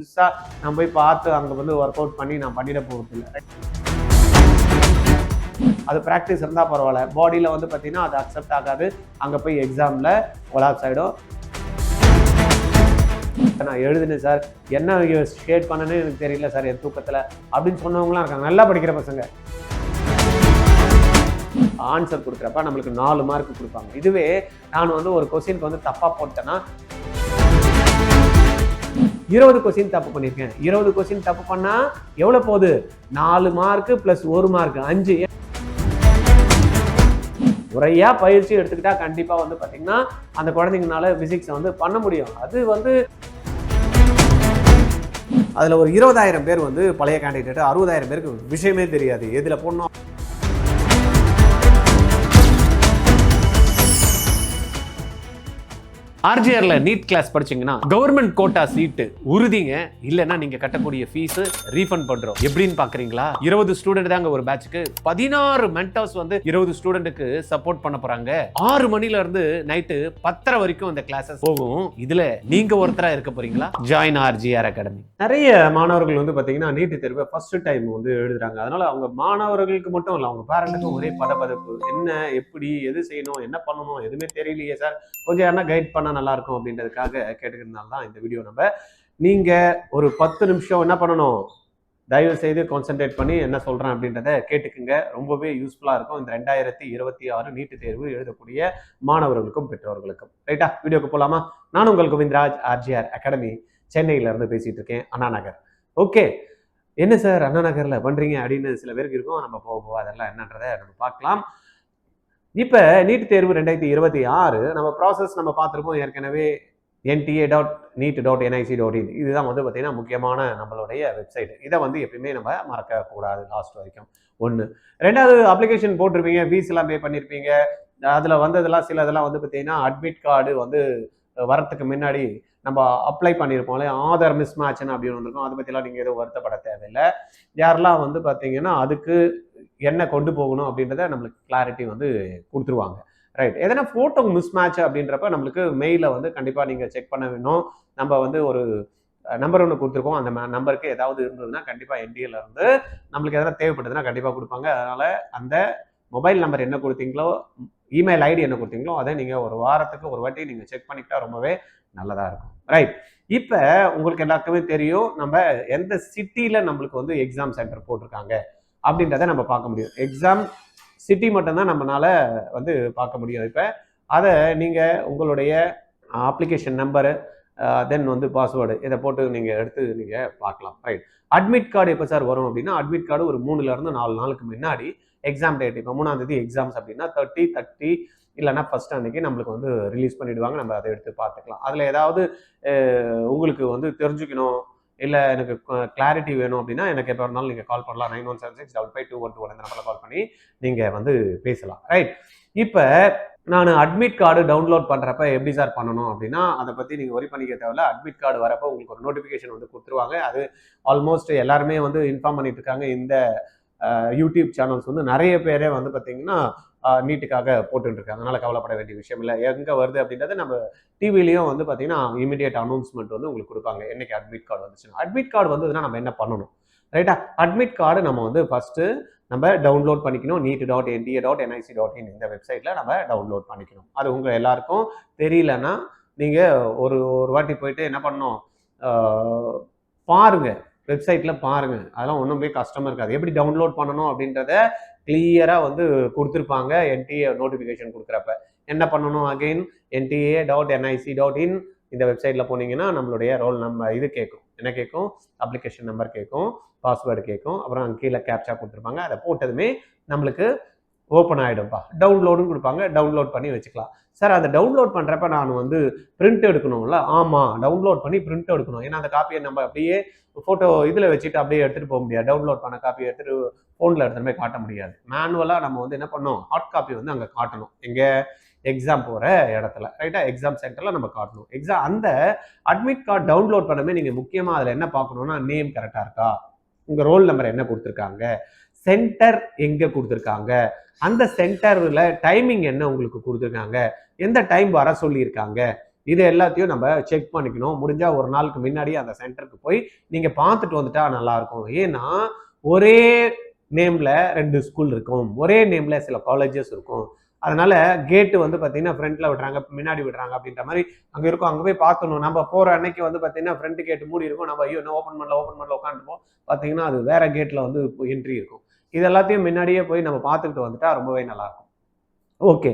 நான் போய் பார்த்து அங்கே வந்து ஒர்க் அவுட் பண்ணி நான் பண்ணிட போகிறதில்ல. அது ப்ராக்டிஸ் இருந்தால் பரவாயில்ல. பாடியில் வந்து பார்த்தீங்கன்னா அது அக்செப்ட் ஆகாது. அங்கே போய் எக்ஸாமில் கொலாப்ஸ் ஆகிடும். நான் எழுதுனேன் சார், என்ன ஷேட் பண்ணனே எனக்கு தெரியல சார் என் தூக்கத்தில் அப்படின்னு சொன்னவங்களாம் இருக்காங்க. நல்லா படிக்கிற பசங்க ஆன்சர் கொடுக்குறப்ப நம்மளுக்கு 4 மார்க் கொடுப்பாங்க. இதுவே நான் வந்து ஒரு கொஸ்டினுக்கு வந்து தப்பாக போட்டேன்னா 20 கொஸ்டின் தப்பு பண்ணியிருக்கேன். 20 கொஸ்டின் தப்பு பண்ணா எவ்வளவு போகுது? 4 மார்க் பிளஸ் 1 மார்க் 5. முறையா பயிற்சி எடுத்துக்கிட்டா கண்டிப்பா வந்து பாத்தீங்கன்னா அந்த குழந்தைங்கனால பிசிக்ஸ் வந்து பண்ண முடியும். அது வந்து அதுல ஒரு 20,000 பேர் வந்து பழைய கேண்டிடேட், 60,000 பேருக்கு விஷயமே தெரியாது எதுல போடணும். ஆர்ஜிஆர்ல நீட் கிளாஸ் படிச்சீங்கன்னா கவர்மெண்ட் கோட்டா சீட்டு உறுதிங்க. இல்லைன்னா நீங்க கட்டக்கூடிய ஃபீஸ் ரீஃபண்ட் பண்றோம். எப்படின்னு பாக்குறீங்களா? 20 ஸ்டூடெண்ட் தாங்க ஒரு பேட்சுக்கு. 16 மென்டர்ஸ் வந்து 20 ஸ்டூடெண்ட்டுக்கு சப்போர்ட் பண்ண போறாங்க. 6 மணில இருந்து நைட்டு 10:30 வரைக்கும் இந்த கிளாஸஸ் போகும். இதுல நீங்க ஒருத்தரா இருக்க போறீங்களா? Join RGR academy. நிறைய மாணவர்கள் வந்து பாத்தீங்கன்னா நீட் தேர்வை ஃபர்ஸ்ட் டைம் வந்து எழுதுறாங்க. அதனால அவங்க மாணவர்களுக்கு மட்டும் இல்ல, அவங்க பேரண்ட்டுக்கும் ஒரே பதபதப்பு. என்ன, எப்படி, எது செய்யணும், என்ன பண்ணணும் எதுவுமே தெரியலையே சார், கொஞ்சம் யாரா கைட் பண்ண நல்லா இருக்கும் அப்படின்றதுக்காக கேட்டுக்கிறதுனால தான் இந்த வீடியோ. நீங்க ஒரு 10 நிமிஷம் என்ன பண்ணணும், தயவு செய்து கான்சென்ட்ரேட் பண்ணி என்ன சொல்றேன் அப்படின்றத கேட்டுக்குங்க. ரொம்பவே யூஸ்ஃபுல்லா இருக்கும் இந்த 2026 நீட் தேர்வு எழுதக்கூடிய மாணவர்களுக்கும் பெற்றோர்களுக்கும். ரைட்டா, வீடியோக்கு போலாமா? நான் உங்கள் கோவிந்தராஜ், ஆர்ஜிஆர் அகாடமி, சென்னையில இருந்து பேசிட்டு இருக்கேன், அண்ணா நகர். ஓகே, என்ன சார் அண்ணா நகர்ல பண்றீங்க அப்படின்னு சில பேருக்கு இருக்கும். நம்ம போக அதெல்லாம் என்னன்றதை நம்ம பார்க்கலாம். இப்ப நீட் தேர்வு 2026 நம்ம ப்ராசஸ் நம்ம பார்த்துருக்கோம் ஏற்கனவே. nta.neet.nic.in இதுதான் வந்து பார்த்தீங்கன்னா முக்கியமான நம்மளுடைய வெப்சைட். இதை வந்து எப்பயுமே நம்ம மறக்கக்கூடாது லாஸ்ட் வரைக்கும். 1. 2வது, அப்ளிகேஷன் போட்டிருப்பீங்க, ஃபீஸ் எல்லாம் பே பண்ணியிருப்பீங்க. அதுல வந்ததெல்லாம் சில இதெல்லாம் வந்து பார்த்தீங்கன்னா அட்மிட் கார்டு வந்து வரத்துக்கு முன்னாடி நம்ம அப்ளை பண்ணியிருப்போம், ஆதார் மிஸ் மேட்ச்னு அப்படின்னு வந்திருக்கோம். அதை பற்றிலாம் நீங்கள் எதுவும் வருத்தப்பட தேவையில்லை. யாரெல்லாம் வந்து பார்த்தீங்கன்னா அதுக்கு என்ன கொண்டு போகணும் அப்படின்றத நம்மளுக்கு கிளாரிட்டி வந்து கொடுத்துருவாங்க. ரைட், எதனா ஃபோட்டோ மிஸ் மேட்ச் அப்படின்றப்ப நம்மளுக்கு மெயிலில் வந்து கண்டிப்பாக நீங்கள் செக் பண்ண வேணும். நம்ம வந்து ஒரு நம்பர் ஒன்று கொடுத்துருக்கோம். அந்த நம்பருக்கு ஏதாவது இருந்ததுன்னா கண்டிப்பாக என்டிஏல இருந்து நம்மளுக்கு எதனா தேவைப்படுதுன்னா கண்டிப்பாக கொடுப்பாங்க. அதனால அந்த மொபைல் நம்பர் என்ன கொடுத்தீங்களோ, இமெயில் ஐடி என்ன கொடுத்தீங்களோ அதை நீங்கள் ஒரு வாரத்துக்கு ஒரு வாட்டி நீங்கள் செக் பண்ணிக்கிட்டா ரொம்பவே நல்லதாக இருக்கும். ரைட், இப்போ உங்களுக்கு எல்லாருக்குமே தெரியும் நம்ம எந்த சிட்டியில் நம்மளுக்கு வந்து எக்ஸாம் சென்டர் போட்டிருக்காங்க அப்படின்றத நம்ம பார்க்க முடியும். எக்ஸாம் சிட்டி மட்டும்தான் நம்மளால வந்து பார்க்க முடியும். இப்போ அதை நீங்கள் உங்களுடைய அப்ளிகேஷன் நம்பரு தென் வந்து பாஸ்வேர்டு இதை போட்டு நீங்கள் எடுத்து நீங்கள் பார்க்கலாம். ரைட், அட்மிட் கார்டு எப்போ சார் வரும் அப்படின்னா, அட்மிட் கார்டு ஒரு 3லேருந்து 4 நாளுக்கு முன்னாடி எக்ஸாம் டேட். இப்போ 3ஆம் தேதி எக்ஸாம்ஸ் அப்படின்னா 30 இல்லைன்னா ஃபர்ஸ்ட் அன்னைக்கு நம்மளுக்கு வந்து ரிலீஸ் பண்ணிவிடுவாங்க. நம்ம அதை எடுத்து பார்த்துக்கலாம். அதில் ஏதாவது உங்களுக்கு வந்து தெரிஞ்சுக்கணும், இல்லை எனக்கு கிளாரிட்டி வேணும் அப்படின்னா எனக்கு எப்போ இருந்தாலும் நீங்கள் கால் பண்ணலாம். 9176552121 இந்த நம்பரில் கால் பண்ணி நீங்கள் வந்து பேசலாம். ரைட், இப்போ நான் அட்மிட் கார்டு டவுன்லோட் பண்ணுறப்ப எப்படி சார் பண்ணணும் அப்படின்னா, அதை பற்றி நீங்கள் ஒரி பண்ணிக்க தேவையில்ல. அட்மிட் கார்டு வரப்போ உங்களுக்கு ஒரு நோட்டிஃபிகேஷன் வந்து கொடுத்துருவாங்க. அது ஆல்மோஸ்ட் எல்லாருமே வந்து இன்ஃபார்ம் பண்ணிட்டு இருக்காங்க. இந்த யூடியூப் சேனல்ஸ் வந்து நிறைய பேரே வந்து பார்த்தீங்கன்னா நீட்டுக்காக போட்டுருக்காங்க. அதனால கவலைப்பட வேண்டிய விஷயம் இல்லை. எங்கே வருது அப்படின்றத நம்ம டிவிலையும் வந்து பார்த்தீங்கன்னா இமீடியட் அனௌன்ஸ்மெண்ட் வந்து உங்களுக்கு கொடுப்பாங்க என்னைக்கு அட்மிட் கார்டு வந்துச்சுன்னா. அட்மிட் கார்டு வந்ததுன்னா நம்ம என்ன பண்ணணும்? ரைட்டா, அட்மிட் கார்டு நம்ம வந்து ஃபர்ஸ்ட் நம்ம டவுன்லோட் பண்ணிக்கணும். neet.nta.nic.in இந்த வெப்சைட்ல நம்ம டவுன்லோட் பண்ணிக்கணும். அது உங்க எல்லாருக்கும் தெரியலன்னா நீங்க ஒரு வாட்டி போயிட்டு என்ன பண்ணணும், பாருங்க, வெப்சைட்ல பாருங்க. அதெல்லாம் ஒன்றும் போய் கஷ்டமா இருக்காது. எப்படி டவுன்லோட் பண்ணணும் அப்படின்றத கிளியரா வந்து கொடுத்துருப்பாங்க. என்டிஏ நோட்டிஃபிகேஷன் கொடுக்குறப்ப என்ன பண்ணணும், அகெயின் nta.nic.in இந்த வெப்சைட்ல போனீங்கன்னா நம்மளுடைய ரோல் நம்ம இது கேட்கும். என்ன கேட்கும்? அப்ளிகேஷன் நம்பர் கேட்கும், பாஸ்வேர்டு கேட்கும், அப்புறம் அங்கே கீழே கேப்சா கொடுத்துருப்பாங்க. அதை போட்டதுமே நம்மளுக்கு ஓப்பன் ஆகிடும்ப்பா. டவுன்லோடும் கொடுப்பாங்க, டவுன்லோட் பண்ணி வச்சுக்கலாம். சார் அந்த டவுன்லோட் பண்ணுறப்ப நான் வந்து பிரிண்ட் எடுக்கணும்ல? ஆமாம், டவுன்லோட் பண்ணி பிரிண்ட் எடுக்கணும். ஏன்னா அந்த காப்பியை நம்ம அப்படியே ஃபோட்டோ இதில் வச்சுட்டு அப்படியே எடுத்துகிட்டு போக முடியாது. டவுன்லோட் பண்ண காப்பியை எடுத்துகிட்டு ஃபோனில் எடுத்துகிட்டு போய் காட்ட முடியாது. மேனுவலாக நம்ம வந்து என்ன பண்ணணும், ஹார்ட் காப்பி வந்து அங்கே காட்டணும். எங்கே? எக்ஸாம் போகிற இடத்துல. ரைட்டா, எக்ஸாம் சென்டரில் நம்ம காட்டணும். எக்ஸாம் அந்த அட்மிட் கார்டு டவுன்லோட் பண்ணவே நீங்கள் முக்கியமாக அதில் என்ன பார்க்கணுன்னா, நேம் கரெக்டாக இருக்கா, உங்கள் ரோல் நம்பர் என்ன கொடுத்துருக்காங்க, சென்டர் எங்கே கொடுத்துருக்காங்க, அந்த சென்டரில் டைமிங் என்ன உங்களுக்கு கொடுத்துருக்காங்க, எந்த டைம் வர சொல்லியிருக்காங்க, இது எல்லாத்தையும் நம்ம செக் பண்ணிக்கணும். முடிஞ்சா ஒரு நாளுக்கு முன்னாடி அந்த சென்டருக்கு போய் நீங்க பார்த்துட்டு வந்துட்டா நல்லா இருக்கும். ஏன்னா ஒரே நேம்ல 2 ஸ்கூல் இருக்கும், ஒரே நேம்ல சில காலேஜஸ் இருக்கும். அதனால கேட்டு வந்து பார்த்தீங்கன்னா ஃப்ரண்ட்ல விடுறாங்க, முன்னாடி விடுறாங்க அப்படின்ற மாதிரி அங்கே இருக்கும். அங்கே போய் பார்க்கணும். நம்ம போகிற அன்னைக்கு வந்து பார்த்தீங்கன்னா ஃப்ரண்ட் கேட்டு மூடி இருக்கும். நம்ம ஐயோ இன்னும் ஓப்பன் பண்ணல உட்காந்துப்போம். பார்த்தீங்கன்னா அது வேற கேட்டில் வந்து என்ட்ரி இருக்கும். இது எல்லாத்தையும் முன்னாடியே போய் நம்ம பார்த்துக்கிட்டு வந்துட்டா ரொம்பவே நல்லா இருக்கும். ஓகே,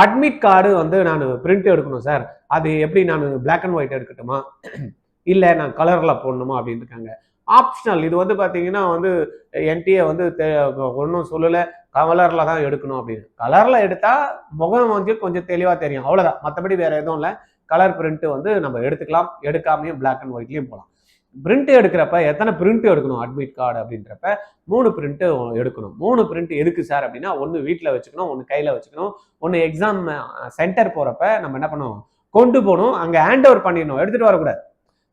அட்மிட் கார்டு வந்து நான் பிரிண்ட் எடுக்கணும் சார், அது எப்படி நான் பிளாக் அண்ட் ஒயிட் எடுக்கட்டுமா, இல்லை நான் கலரில் போடணுமா அப்படின்னு இருக்காங்க. ஆப்ஷனல். இது வந்து பார்த்தீங்கன்னா வந்து என்டிஏ வந்து ஒன்றும் சொல்லலை, கலரில் தான் எடுக்கணும் அப்படின்னு. கலரில் எடுத்தால் முகம் வந்து கொஞ்சம் தெளிவாக தெரியும், அவ்வளோதான். மற்றபடி வேறு எதுவும் இல்லை. கலர் பிரிண்ட் வந்து நம்ம எடுத்துக்கலாம், எடுக்காமையும் பிளாக் அண்ட் ஒயிட்லேயும் போகலாம். பிரிண்ட் எடுக்கிறப்ப எத்தனை பிரிண்ட் எடுக்கணும் அட்மிட் கார்டு அப்படின்றப்ப 3 பிரிண்ட் எடுக்கணும். 3 பிரிண்ட் எதுக்கு சார் அப்படின்னா, ஒன்று வீட்டில் வச்சுக்கணும், ஒன்று கையில் வச்சுக்கணும், ஒன்று எக்ஸாம் சென்டர் போகிறப்ப நம்ம என்ன பண்ணணும், கொண்டு போகணும், அங்கே ஹேண்ட் ஓவர் பண்ணிடணும், எடுத்துகிட்டு வரக்கூடாது.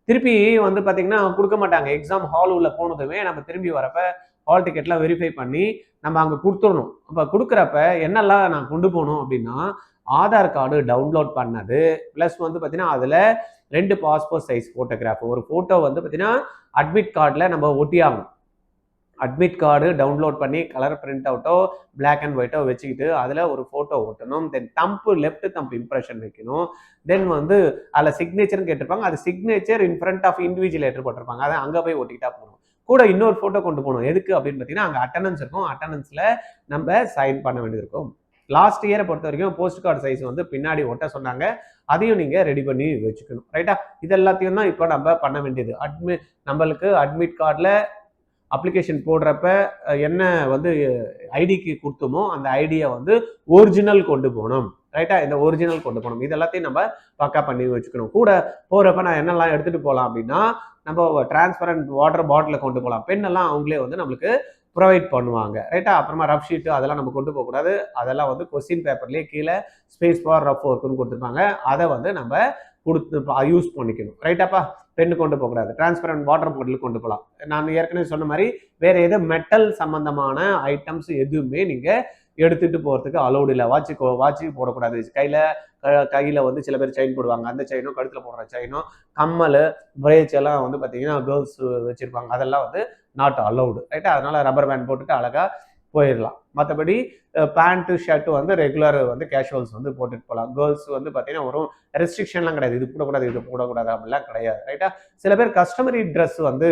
திருப்பி வந்து பார்த்தீங்கன்னா கொடுக்க மாட்டாங்க. எக்ஸாம் ஹால் உள்ள போனதுமே நம்ம திரும்பி வரப்ப ஹால் டிக்கெட்லாம் வெரிஃபை பண்ணி நம்ம அங்கே கொடுத்துடணும். அப்போ கொடுக்குறப்ப என்னெல்லாம் நான் கொண்டு போகணும் அப்படின்னா, ஆதார் கார்டு டவுன்லோட் பண்ணது, ப்ளஸ் வந்து பார்த்தீங்கன்னா அதில் 2 பாஸ்போர்ட் சைஸ் ஃபோட்டோகிராஃப். ஒரு ஃபோட்டோ வந்து பார்த்தீங்கன்னா அட்மிட் கார்டில் நம்ம ஒட்டியாகணும். அட்மிட் கார்டு டவுன்லோட் பண்ணி கலர் பிரிண்ட் அவுட்டோ பிளாக் அண்ட் ஒயிட்டோ வச்சுக்கிட்டு அதில் ஒரு ஃபோட்டோ ஓட்டணும். தென் தம்பு லெஃப்ட் தம்பு இம்ப்ரெஷன் வைக்கணும். தென் வந்து அதில் சிக்னேச்சர்னு கேட்டிருப்பாங்க, அது signature in front of individual letter போட்டிருப்பாங்க, அதை அங்கே போய் ஒட்டிக்கிட்டா போகணும். கூட இன்னொரு ஃபோட்டோ கொண்டு போகணும். எதுக்கு அப்படின்னு பார்த்தீங்கன்னா, அங்கே அட்டண்டன்ஸ் இருக்கும், அட்டண்டன்ஸில் நம்ம சைன் பண்ண வேண்டியது இருக்கும். லாஸ்ட் இயரை பொறுத்த வரைக்கும் போஸ்ட் கார்டு சைஸ் வந்து பின்னாடி ஒட்ட சொன்னாங்க, அதையும் நீங்கள் ரெடி பண்ணி வச்சுக்கணும். ரைட்டா? இது எல்லாத்தையும் தான் இப்போ நம்ம பண்ண வேண்டியது. நம்மளுக்கு அட்மிட் கார்டில் அப்ளிகேஷன் போடுறப்ப என்ன வந்து ஐடிக்கு கொடுத்தோமோ அந்த ஐடியை வந்து ஒரிஜினல் கொண்டு போகணும். ரைட்டா? இந்த ஒரிஜினல் கொண்டு போகணும். இது எல்லாத்தையும் நம்ம பக்கா பண்ணி வச்சுக்கணும். கூட போகிறப்ப நான் என்னெல்லாம் எடுத்துகிட்டு போகலாம் அப்படின்னா, நம்ம டிரான்ஸ்பரண்ட் வாட்டர் பாட்டிலை கொண்டு போகலாம். பெண்ணெல்லாம் அவங்களே வந்து நம்மளுக்கு ப்ரொவைட் பண்ணுவாங்க. ரைட்டா? அப்புறமா ரஃப் ஷீட்டு அதெல்லாம் நம்ம கொண்டு போகக்கூடாது. அதெல்லாம் வந்து கொஸ்டின் பேப்பர்லேயே கீழே ஸ்பேஸ் ஃபார் ரஃப் ஒர்க்குன்னு கொடுத்துருப்பாங்க. அதை வந்து நம்ம கொடுத்து யூஸ் பண்ணிக்கணும். ரைட்டாப்பா? பெண்ணு கொண்டு போகக்கூடாது. டிரான்ஸ்பரண்ட் வாட்டர் பாட்டில் கொண்டு போகலாம். நான் ஏற்கனவே சொன்ன மாதிரி வேற எது மெட்டல் சம்பந்தமான ஐட்டம்ஸ் எதுவுமே நீங்க எடுத்துட்டு போறதுக்கு அலௌடு இல்லை. வாட்சி போடக்கூடாது. கையில வந்து சில பேர் செயின் போடுவாங்க, அந்த செயினும் கழுத்துல போடுற செயினும் கம்மல் பிரேச் எல்லாம் வந்து பார்த்தீங்கன்னா கேர்ள்ஸ் வச்சிருப்பாங்க, அதெல்லாம் வந்து நாட் அலௌடு. ரைட்டா? அதனால ரப்பர் பேண்ட் போட்டுட்டு அழகா போயிடலாம். மற்றபடி பேண்ட்டு ஷர்ட்டு வந்து ரெகுலர் வந்து கேஷுவல்ஸ் வந்து போட்டுட்டு போகலாம். கேர்ள்ஸ் வந்து பார்த்தீங்கன்னா ஒரு ரெஸ்ட்ரிக்ஷன்லாம் கிடையாது, இது போடக்கூடாது இது போடக்கூடாது அப்படிலாம் கிடையாது. ரைட்டா? சில பேர் கஸ்டமரி ட்ரெஸ் வந்து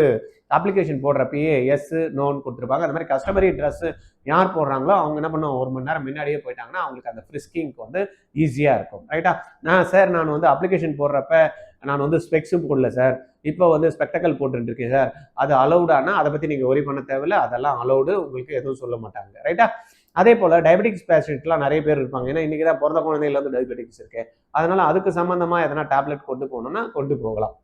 அப்ளிகேஷன் போடுறப்பயே எஸ் நோன்னு கொடுத்துருப்பாங்க. அந்த மாதிரி கஸ்டமரி ட்ரெஸ் யார் போடுறாங்களோ அவங்க என்ன பண்ணுவோம், 1 மணி நேரம் முன்னாடியே போயிட்டாங்கன்னா அவங்களுக்கு அந்த ஃப்ரிஸ்கிங்க்கு வந்து ஈஸியாக இருக்கும். ரைட்டா? நான் வந்து அப்ளிகேஷன் போடுறப்ப நான் வந்து ஸ்பெக்ஸும் போடல சார், இப்போ வந்து ஸ்பெக்டக்கல் போட்டுருக்கேன் சார், அது அலௌடானா அதை பற்றி நீங்கள் ஒரி பண்ண தேவையில்லை, அதெல்லாம் அலௌடு, உங்களுக்கு எதுவும் சொல்ல மாட்டாங்க. ரைட்டா? அதே போல் டயபெட்டிக்ஸ் பேஷண்ட்லாம் நிறைய பேர் இருப்பாங்க. ஏன்னா இன்றைக்கி தான் பிறந்த குழந்தையில வந்து டயபெட்டிக்ஸ் இருக்கு. அதனால அதுக்கு சம்மந்தமாக எதனா டேப்லெட் கொண்டு போகணுன்னா கொண்டு போகலாம்.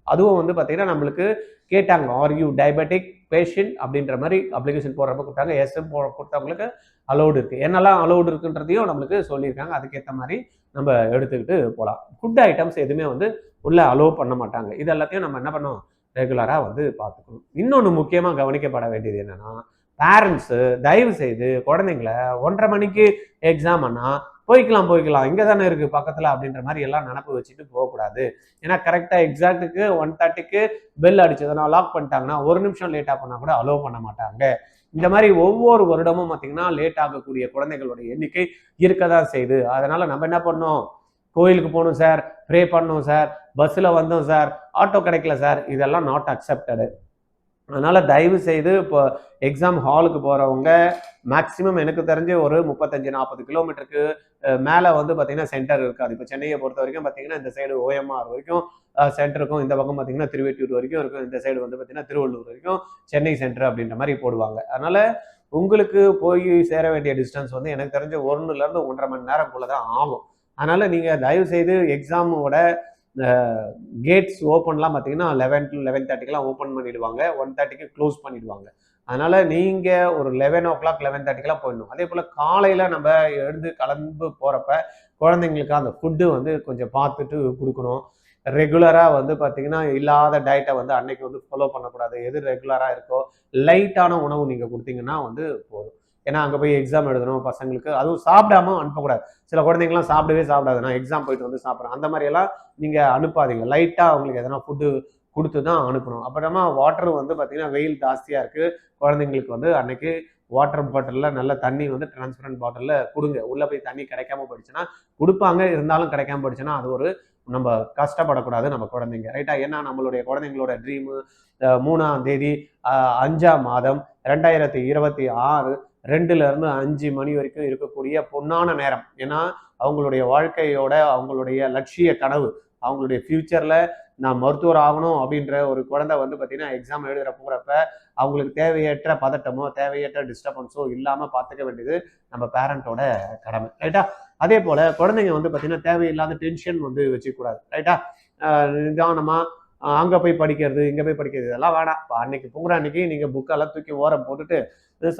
அதுவும் வந்து பார்த்தீங்கன்னா நம்மளுக்கு கேட்டாங்க, ஆர் யூ டயபெட்டிக் பேஷண்ட் அப்படின்ற மாதிரி அப்ளிகேஷன் போடுறப்ப கொடுத்தாங்க. எஸ்எம் கொடுத்தவங்களுக்கு அலௌடு இருக்குது. என்னெல்லாம் அலௌடு இருக்குன்றதையும் நம்மளுக்கு சொல்லியிருக்காங்க. அதுக்கேற்ற மாதிரி நம்ம எடுத்துக்கிட்டு போகலாம். ஃபுட் ஐட்டம்ஸ் எதுவுமே வந்து உள்ள அலோவ் பண்ண மாட்டாங்க. இது எல்லாத்தையும் நம்ம என்ன பண்ணோம், ரெகுலராக வந்து பார்த்துக்கணும். இன்னொன்று முக்கியமாக கவனிக்கப்பட வேண்டியது என்னன்னா, பேரண்ட்ஸு தயவு செய்து குழந்தைங்கள 1:30 மணிக்கு எக்ஸாம்னா போய்க்கலாம் இங்கே தானே இருக்குது பக்கத்தில் அப்படின்ற மாதிரி எல்லாம் நினப்பு வச்சுட்டு போகக்கூடாது. ஏன்னா கரெக்டாக எக்ஸாக்ட்டுக்கு 1:30க்கு பெல் அடிச்சதுன்னா லாக் பண்ணிட்டாங்கன்னா 1 நிமிஷம் லேட்டாக பண்ணால் கூட அலோவ் பண்ண மாட்டாங்க. இந்த மாதிரி ஒவ்வொரு வருடமும் பார்த்தீங்கன்னா லேட் ஆகக்கூடிய குழந்தைகளுடைய எண்ணிக்கை இருக்க தான் செய்யுது. அதனால் நம்ம என்ன பண்ணோம், கோயிலுக்கு போகணும் சார், ப்ரே பண்ணோம் சார், பஸ்ஸில் வந்தோம் சார், ஆட்டோ கிடைக்கல சார், இதெல்லாம் நாட் அக்செப்டடு. அதனால் தயவு செய்து இப்போ எக்ஸாம் ஹாலுக்கு போகிறவங்க மேக்ஸிமம் எனக்கு தெரிஞ்சு ஒரு 35-40 கிலோமீட்டருக்கு மேலே வந்து பார்த்தீங்கன்னா சென்டர் இருக்காது. இப்போ சென்னையை பொறுத்த வரைக்கும் பார்த்தீங்கன்னா இந்த சைடு ஓஎம்ஆர் வரைக்கும் சென்டர் இருக்கும், இந்த பக்கம் பார்த்தீங்கன்னா திருவெட்டியூர் வரைக்கும் இருக்கும், இந்த சைடு வந்து பார்த்தீங்கன்னா திருவள்ளூர் வரைக்கும் சென்னை சென்டர் அப்படின்ற மாதிரி போடுவாங்க. அதனால் உங்களுக்கு போய் சேர வேண்டிய டிஸ்டன்ஸ் வந்து எனக்கு தெரிஞ்ச 1லேருந்து 1.5 மணி நேரம் போல தான் ஆகும். அதனால் நீங்கள் தயவு செய்து எக்ஸாமோட கேட்ஸ் ஓப்பன்லாம் பார்த்தீங்கன்னா 11 to 11:30க்கெலாம் ஓப்பன் பண்ணிடுவாங்க, 1:30க்கு க்ளோஸ் பண்ணிடுவாங்க. அதனால் நீங்கள் ஒரு 11 o'clock 11:30க்கெலாம் போயிடணும். அதே போல் காலையில் நம்ம எழுந்து கலந்து போகிறப்ப குழந்தைங்களுக்கு அந்த ஃபுட்டு வந்து கொஞ்சம் பார்த்துட்டு கொடுக்கணும். ரெகுலராக வந்து பார்த்தீங்கன்னா இல்லாத டயட்டை வந்து அன்னைக்கு வந்து ஃபாலோ பண்ணக்கூடாது. எது ரெகுலராக இருக்கோ லைட்டான உணவு நீங்கள் கொடுத்தீங்கன்னா வந்து போதும். ஏன்னா அங்கே போய் எக்ஸாம் எழுதணும் பசங்களுக்கு, அதுவும் சாப்பிடாம அனுப்பக்கூடாது. சில குழந்தைங்கலாம் சாப்பிடாது, நான் எக்ஸாம் போயிட்டு வந்து சாப்பிட்றேன், அந்த மாதிரியெல்லாம் நீங்கள் அனுப்பாதீங்க. லைட்டாக அவங்களுக்கு எதனா ஃபுட்டு கொடுத்து தான் அனுப்பணும். அப்புறமா வாட்டர் வந்து பார்த்தீங்கன்னா வெயில் ஜாஸ்தியாக இருக்குது, குழந்தைங்களுக்கு வந்து அன்னைக்கு வாட்டர் பாட்டிலில் நல்ல தண்ணி வந்து டிரான்ஸ்பரண்ட் பாட்டிலில் கொடுங்க. உள்ளே போய் தண்ணி கிடைக்காம போயிடுச்சுன்னா கொடுப்பாங்க, இருந்தாலும் கிடைக்காம போயிடுச்சுன்னா அது ஒரு நம்ம கஷ்டப்படக்கூடாது நம்ம குழந்தைங்க, ரைட்டா? ஏன்னா நம்மளுடைய குழந்தைங்களோட ட்ரீமு 3ஆம் தேதி 5ஆம் மாதம் 2026 2லேருந்து 5 மணி வரைக்கும் இருக்கக்கூடிய பொன்னான நேரம். ஏன்னா அவங்களுடைய வாழ்க்கையோட அவங்களுடைய லட்சிய கனவு, அவங்களுடைய ஃபியூச்சரில் நான் மருத்துவர் ஆகணும் அப்படின்ற ஒரு குழந்தை வந்து பார்த்தீங்கன்னா எக்ஸாம் எழுதுகிற போகிறப்ப அவங்களுக்கு தேவையற்ற பதட்டமோ தேவையற்ற டிஸ்டர்பன்ஸோ இல்லாமல் பார்த்துக்க வேண்டியது நம்ம பேரண்ட்டோட கடமை, ரைட்டா? அதே போல் குழந்தைங்க வந்து பார்த்தீங்கன்னா தேவையில்லாத டென்ஷன் வந்து வச்சுக்கூடாது, ரைட்டா? நிதானமாக அங்கே போய் படிக்கிறது இங்கே போய் படிக்கிறது இதெல்லாம் வேணாம். இப்போ அன்னைக்கு பொங்குற அன்னைக்கு நீங்கள் புக்கெல்லாம் தூக்கி ஓரம் போட்டுட்டு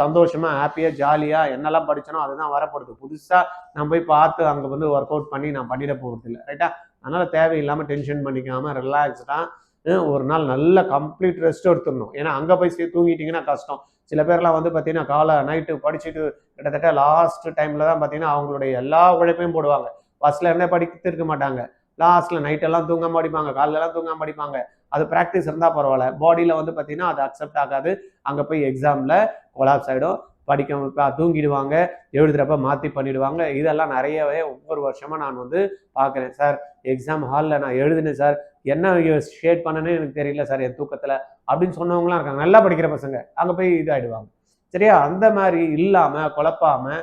சந்தோஷமா ஹாப்பியாக ஜாலியாக என்னெல்லாம் படிச்சனோ அதுதான் வரப்படுது. புதுசாக நான் போய் பார்த்து அங்கே வந்து ஒர்க் அவுட் பண்ணி நான் பண்ணிட போகிறது இல்லை, ரைட்டா? அதனால் தேவையில்லாமல் டென்ஷன் பண்ணிக்காமல் ரிலாக்ஸ்டாக ஒரு நாள் நல்ல கம்ப்ளீட் ரெஸ்ட் எடுத்துடணும். ஏன்னா அங்கே போய் தூங்கிட்டிங்கன்னா கஷ்டம். சில பேர்லாம் வந்து பார்த்தீங்கன்னா காலை நைட்டு படிச்சுட்டு கிட்டத்தட்ட லாஸ்ட் டைமில் தான் பார்த்தீங்கன்னா அவங்களுடைய எல்லா உழைப்பையும் போடுவாங்க. ஃபர்ஸ்ட்ல இருந்தே படித்து இருக்க மாட்டாங்க, லாஸ்ட்ல நைட்டெல்லாம் தூங்காமல் படிப்பாங்க, காலையிலலாம் தூங்காமல் படிப்பாங்க. அது ப்ராக்டிஸ் இருந்தால் பரவாயில்ல, பாடியில் வந்து பார்த்தீங்கன்னா அது அக்செப்ட் ஆகாது. அங்கே போய் எக்ஸாமில் கொலாப்ஸ் ஆகிடும், படிக்க தூங்கிடுவாங்க, எழுதுறப்ப மாற்றி பண்ணிடுவாங்க. இதெல்லாம் நிறையவே ஒவ்வொரு வருஷமாக நான் வந்து பார்க்குறேன். சார் எக்ஸாம் ஹாலில் நான் எழுதுனேன் சார், என்ன ஷேட் பண்ணனே எனக்கு தெரியல சார் என் தூக்கத்தில் அப்படின்னு சொன்னவங்களாம் இருக்காங்க. நல்லா படிக்கிற பசங்க அங்கே போய் இதாகிடுவாங்க, சரியா? அந்த மாதிரி இல்லாமல் குழப்பாமல்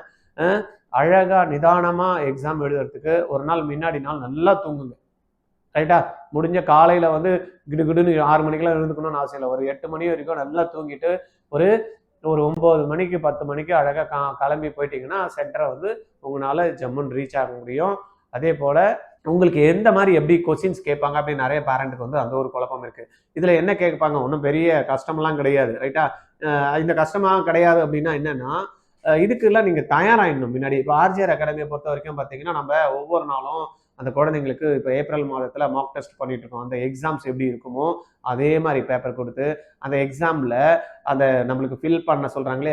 அழகாக நிதானமாக எக்ஸாம் எழுதுறதுக்கு ஒரு நாள் முன்னாடி நாள் நல்லா தூங்குங்க, ரைட்டா? முடிஞ்ச காலையில் வந்து கிடுகிடுன்னு 6 மணிக்கெல்லாம் எழுந்துக்கணும்னு அவசியம் இல்லை. ஒரு 8 மணி வரைக்கும் நல்லா தூங்கிட்டு ஒரு 9 மணிக்கு 10 மணிக்கு அழகாக கிளம்பி போயிட்டீங்கன்னா சென்டரை வந்து உங்களால் ஜம்முன்னு ரீச் ஆக முடியும். அதே போல் உங்களுக்கு எந்த மாதிரி எப்படி கொஸ்டின்ஸ் கேட்பாங்க அப்படின்னு நிறைய பேரண்ட்டுக்கு வந்து அந்த ஒரு குழப்பம் இருக்குது. இதில் என்ன கேட்பாங்க, ஒன்றும் பெரிய கஷ்டமெல்லாம் கிடையாது, ரைட்டா? இந்த கஷ்டமாக கிடையாது அப்படின்னா என்னென்னா இதுக்கெல்லாம் நீங்கள் தயாராகிடணும் முன்னாடி. இப்போ ஆர்ஜிஆர் அகாடமியை பொறுத்த வரைக்கும் பார்த்தீங்கன்னா நம்ம ஒவ்வொரு நாளும் அந்த குழந்தைங்களுக்கு இப்போ ஏப்ரல் மாதத்தில் மார்க் டெஸ்ட் பண்ணிட்டு இருக்கோம். அந்த எக்ஸாம்ஸ் எப்படி இருக்குமோ அதே மாதிரி பேப்பர் கொடுத்து அந்த எக்ஸாமில் அந்த நம்மளுக்கு ஃபில் பண்ண சொல்கிறாங்களே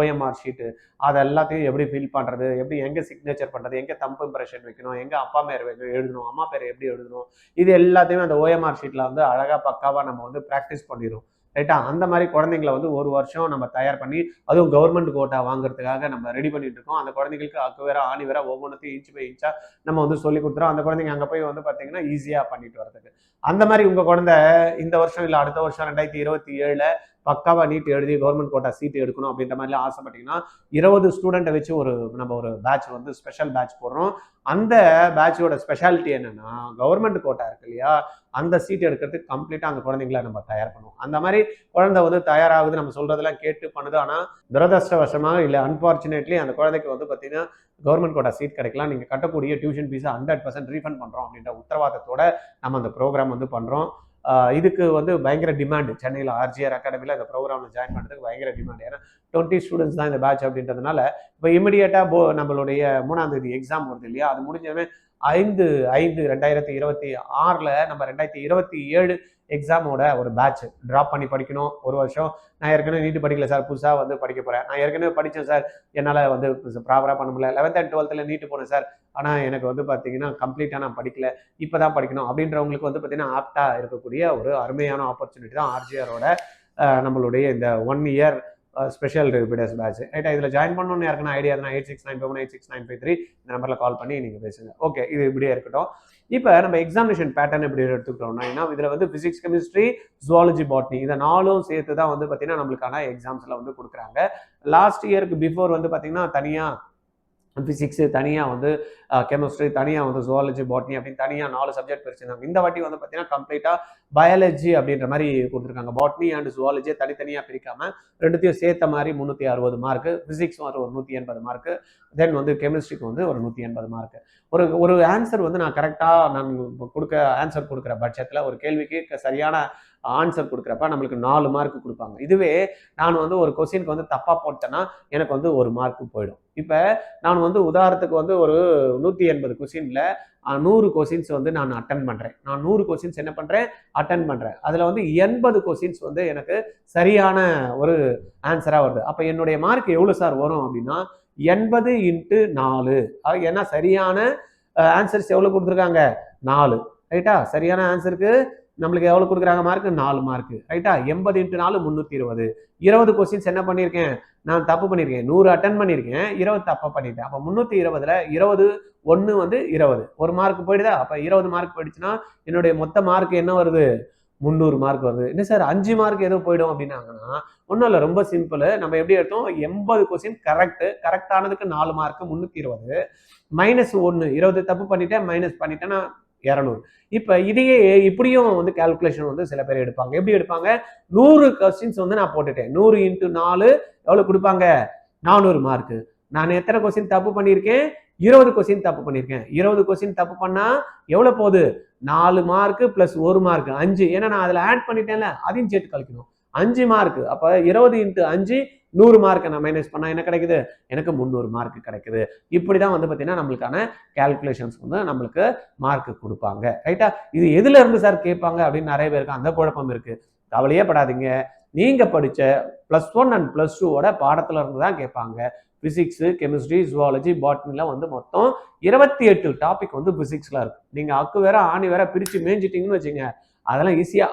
ஓஎம்ஆர் ஷீட்டு, அதை எல்லாத்தையும் எப்படி ஃபில் பண்ணுறது, எப்படி எங்கே சிக்னேச்சர் பண்ணுறது, எங்கே தம்பு இம்ப்ரெஷன் வைக்கணும், எங்கே அப்பா பேர் எழுதணும், அம்மா பேர் எப்படி எழுதணும், இது எல்லாத்தையுமே அந்த ஓஎம்ஆர் ஷீட்டில் வந்து அழகாக பக்காவாக நம்ம வந்து ப்ராக்டிஸ் பண்ணிடுறோம், ரைட்டா? அந்த மாதிரி குழந்தைங்களை வந்து ஒரு வருஷம் நம்ம தயார் பண்ணி அதுவும் கவர்மெண்ட் கோட்டா வாங்குறதுக்காக நம்ம ரெடி பண்ணிட்டு இருக்கோம். அந்த குழந்தைங்களுக்கு அக்கு வேற ஆணி வேற ஒவ்வொன்றுத்தையும் இன்ச்சு பை இன்ச்சா நம்ம வந்து சொல்லி கொடுத்துறோம். அந்த குழந்தைங்க அங்கே போய் வந்து பார்த்தீங்கன்னா ஈஸியாக பண்ணிட்டு வரதுக்கு. அந்த மாதிரி உங்கள் குழந்தை இந்த வருஷம் இல்லை அடுத்த வருஷம் 2027 பக்காவாக நீட் எழுதி கவர்மெண்ட் கோட்டா சீட்டு எடுக்கணும் அப்படின்ற மாதிரிலாம் ஆசைப்பட்டீங்கன்னா 20 ஸ்டூடெண்ட்டை வச்சு நம்ம ஒரு பேட்ச் வந்து ஸ்பெஷல் பேட்ச் போடுறோம். அந்த பேட்சோட ஸ்பெஷாலிட்டி என்னன்னா கவர்மெண்ட் கோட்டா இருக்கு இல்லையா, அந்த சீட் எடுக்கிறதுக்கு கம்ப்ளீட்டாக அந்த குழந்தைங்களை நம்ம தயார் பண்ணுவோம். அந்த மாதிரி குழந்தை வந்து தயாராகுது, நம்ம சொல்றதெல்லாம் கேட்டு பண்ணுது. ஆனால் துரதிருஷ்டவசமாக இல்லை அன்பார்ச்சுனேட்லி அந்த குழந்தைக்கு வந்து பார்த்தீங்கன்னா கவர்மெண்ட் கோட்டா சீட் கிடைக்கலாம், நீங்கள் கட்டக்கூடிய டியூஷன் ஃபீஸை 100% ரீஃபண்ட் பண்ணுறோம் அப்படின்ற உத்தரவாதத்தோட நம்ம அந்த ப்ரோக்ராம் வந்து பண்ணுறோம். இதுக்கு வந்து பயங்கர டிமாண்டு. சென்னையில் ஆர்ஜிஆர் அகாடமியில் இந்த ப்ரோக்ராமில் ஜாயின் பண்ணுறதுக்கு பயங்கர டிமாண்ட். ஏன்னா 20 ஸ்டூடெண்ட்ஸ் தான் இந்த பேட்ச் அப்படின்றதுனால இப்போ இமிடியேட்டாக நம்மளுடைய 3ஆம் தேதி எக்ஸாம் வருது இல்லையா, அது முடிஞ்சவே 5/5/2026 நம்ம 2027 எக்ஸாமோட ஒரு பேட்ச் ட்ராப் பண்ணி படிக்கணும். ஒரு வருஷம் நான் ஏற்கனவே நீட்டு படிக்கல சார், புதுசாக வந்து படிக்க போகிறேன், நான் ஏற்கனவே படித்தேன் சார், என்னால் வந்து ப்ராப்பராக பண்ண முடியல, 11th and 12th நீட்டு போனேன் சார், ஆனால் எனக்கு வந்து பார்த்தீங்கன்னா கம்ப்ளீட்டாக நான் படிக்கல, இப்போ தான் படிக்கணும் அப்படின்றவங்களுக்கு வந்து பார்த்தீங்கன்னா ஆப்டாக இருக்கக்கூடிய ஒரு அருமையான ஆப்பர்ச்சுனிட்டி தான் ஆர்ஜிஆரோட நம்மளுடைய இந்த 1 இயர் ஸ்பெஷல் ரிப்பீட்டர்ஸ் பேட்ச், ரைட்டா? இதில் ஜாயின் பண்ணணும்னு யாருக்குன்னா ஐடியா இருந்தால் 8695186953 இந்த நம்பரில் கால் பண்ணி நீங்கள் பேசுங்க. ஓகே, இது இப்படியே இருக்கட்டும். இப்போ நம்ம எக்ஸாமினேஷன் பேட்டர்ன் எப்படி எடுத்துக்கிட்டோம்னா, ஏன்னா இதில் வந்து ஃபிசிக்ஸ், கெமிஸ்ட்ரி, ஜுவாலஜி, பாட்னி இதை 4ம் சேர்த்து தான் வந்து பார்த்தீங்கன்னா நம்மளுக்கான எக்ஸாம்ஸில் வந்து கொடுக்குறாங்க. லாஸ்ட் இயருக்கு பிஃபோர் வந்து பார்த்தீங்கன்னா தனியாக ஃபிசிக்ஸு தனியாக வந்து கெமிஸ்ட்ரி தனியாக வந்து ஜுவாலஜி, பாட்னி அப்படின்னு தனியாக 4 சப்ஜெக்ட் பிரிச்சிருந்தாங்க. இந்த வாட்டி வந்து பார்த்தீங்கன்னா கம்ப்ளீட்டாக பயாலஜி அப்படின்ற மாதிரி கொடுத்துருக்காங்க. பாட்னி அண்ட் ஜுவாலஜியை தனித்தனியாக பிரிக்காமல் ரெண்டுத்தையும் சேர்த்த மாதிரி 360 மார்க்கு, ஃபிசிக்ஸ் வந்து ஒரு 180 மார்க்கு, தென் வந்து கெமிஸ்ட்ரிக்கு வந்து ஒரு 180 மார்க்கு. ஒரு ஆன்சர் வந்து நான் கரெக்டாக ஆன்சர் கொடுக்குற பட்சத்தில் ஒரு கேள்விக்கு சரியான ஆன்சர் கொடுக்குறப்ப நம்மளுக்கு 4 மார்க் கொடுப்பாங்க. இதுவே நான் வந்து ஒரு கொஸ்டினுக்கு வந்து தப்பாக போட்டேன்னா எனக்கு வந்து 1 மார்க் போயிடும். இப்போ நான் வந்து உதாரணத்துக்கு வந்து ஒரு 180 கொஸ்டினில் 100 கொஸ்டின்ஸ் வந்து நான் அட்டன் பண்ணுறேன். நான் 100 கொஸ்டின்ஸ் என்ன பண்ணுறேன், அட்டன் பண்ணுறேன். அதில் வந்து 80 கொஸ்டின்ஸ் வந்து எனக்கு சரியான ஒரு ஆன்சராக வருது. அப்போ என்னுடைய மார்க் எவ்வளோ சார் வரும் அப்படின்னா 80 × 4. ஏன்னா சரியான ஆன்சர்ஸ் எவ்வளோ கொடுத்துருக்காங்க, 4. ரைட்டா? சரியான ஆன்சருக்கு நம்மளுக்கு எவ்வளோ கொடுக்குறாங்க மார்க், 4 மார்க். ரைட்டா? 80 × 4 320. 20 கொஸ்டின்ஸ் என்ன பண்ணியிருக்கேன், நான் தப்பு பண்ணியிருக்கேன். 100 அட்டன் பண்ணியிருக்கேன், 20 தப்பா பண்ணிட்டேன். அப்போ 320ல் 20 1 வந்து 20, 1 மார்க் போயிடுதா? அப்போ 20 மார்க் போயிடுச்சுன்னா என்னுடைய மொத்த மார்க் என்ன வருது, 300 மார்க் வருது. என்ன சார் 5 மார்க் ஏதோ போயிடும் அப்படின்னாங்கன்னா ஒன்றும் இல்லை, ரொம்ப சிம்பிள். நம்ம எப்படி எடுத்தோம், 80 கொஸ்டின் கரெக்டானதுக்கு 4 மார்க் 320 -1 20 தப்பு பண்ணிட்டேன், மைனஸ் பண்ணிட்டேன்னா 200. இப்போ இதையே இப்படியும் வந்து கால்குலேஷன் வந்து சில பேர் எடுப்பாங்க. எப்படி எடுப்பாங்க, 100 கொஸ்டின்ஸ் வந்து நான் போட்டுட்டேன், 100 × 4 எவ்வளோ கொடுப்பாங்க, 400 மார்க். நான் எத்தனை கொஸ்டின் தப்பு பண்ணியிருக்கேன், 20 கொஸ்டின் தப்பு பண்ணியிருக்கேன். 20 கொஸ்டின் தப்பு பண்ணா எவ்வளோ போகுது, 4 மார்க் + 1 மார்க் 5. ஏன்னா நான் அதில் ஆட் பண்ணிட்டேன்ல, அதையும் சேர்த்து கழிக்கணும். 5 மார்க். அப்போ 20 × 5 100 மார்க்கை நான் மைனஸ் பண்ணால் என்ன கிடைக்குது, எனக்கு 300 மார்க் கிடைக்குது. இப்படி தான் வந்து பார்த்தீங்கன்னா நம்மளுக்கான கால்குலேஷன்ஸ் வந்து நம்மளுக்கு மார்க் கொடுப்பாங்க. ரைட்டா? இது எதுல இருந்து சார் கேட்பாங்க அப்படின்னு நிறைய பேருக்கு அந்த குழப்பம் இருக்கு. கவலையே படாதீங்க, நீங்க படிச்ச +1 அண்ட் +2ஓட பாடத்துல இருந்து தான் கேட்பாங்க. பிசிக்ஸ், கெமிஸ்ட்ரி, ஜுவாலஜி, பாட்னிலாம் வந்து மொத்தம் 28 டாபிக் வந்து பிசிக்ஸ்ல இருக்கு. நீங்க அக்கு வேற ஆணி வேற பிரிச்சு மேய்ஞ்சிட்டீங்கன்னு வச்சுங்க, அதெல்லாம் ஈஸியா